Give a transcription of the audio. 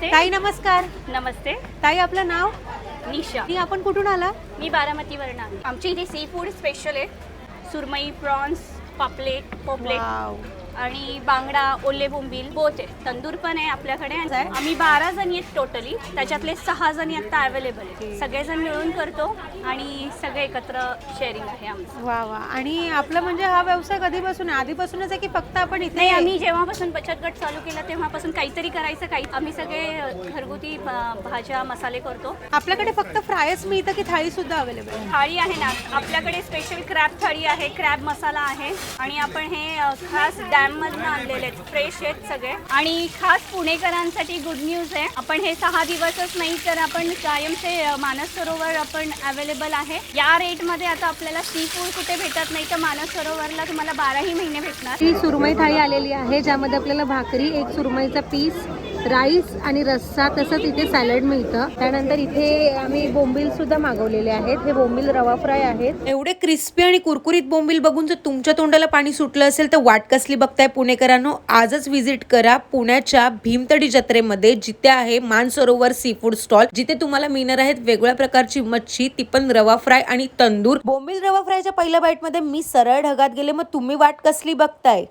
ताई नमस्कार. नमस्ते. ताई आपलं नाव? निशा. आपण कुठून आला? मी बारामतीवरून आले. आमच्या इथे सी फूड स्पेशल आहे. सुरमई, प्रॉन्स, पापलेट, पोपलेट वाव. आणि बांगडा, ओले बोंबील बोथ आहे. तंदूर पण आहे आपल्याकडे. आम्ही 12 जणी आहेत टोटली. त्याच्यातले 6 जणी आता अवेलेबल आहे. सगळेजण मिळून करतो आणि सगळे एकत्र शेअरिंग आहे आमचं. वा वा. आणि आपलं म्हणजे हा व्यवसाय कधीपासून आहे? आधीपासूनच आहे की फक्त आपण इथे? नाही, आम्ही जेव्हापासून बचत गट चालू केला तेव्हापासून काहीतरी करायचं. काही आम्ही सगळे घरगुती भाज्या मसाले करतो. आपल्याकडे फक्त फ्रायच मिळतं की थाळी सुद्धा अवेलेबल आहे? थाळी आहे ना आपल्याकडे. स्पेशल क्रॅब थाळी आहे, क्रॅब मसाला आहे आणि आपण हे खास डॅम मधून आणलेले आहेत. फ्रेश आहेत सगळे. आणि खास पुणेकरांसाठी गुड न्यूज आहे. आपण हे 6 दिवसच नाही तर आपण कायमचे मानस सरोवर आपण अवेलेबल आहे. या रेट मध्ये आता आपल्याला सी फूड कुठे भेटत नाही, तर मानस सरोवरला तुम्हाला 12ही महिने भेटणार. ही सुरमई थाळी आलेली आहे ज्यामध्ये आपल्याला भाकरी, एक सुरमईचा पीस, राईस आणि रस्सा, तसंच इथे सॅलड मिळतं. त्यानंतर इथे आम्ही बोंबील सुद्धा मागवलेले आहेत. हे बोंबील रवा फ्राय आहेत. एवढे क्रिस्पी आणि कुरकुरीत बोंबील बघून जर तुमच्या तोंडाला पाणी सुटलं असेल तर वाट कसली बघताय पुणेकरांनो. आजच व्हिजिट करा पुण्याच्या भीमतडी जत्रेमध्ये, जिथे आहे मानसरोवर सी फूड स्टॉल, जिथे तुम्हाला मिळणार आहेत वेगवेगळ्या प्रकारची मच्छी, ती पण रवा फ्राय आणि तंदूर. बोंबील रवा फ्रायच्या पहिल्या बाईट मध्ये मी सरळ ढगात गेले. मग तुम्ही वाट कसली बघताय?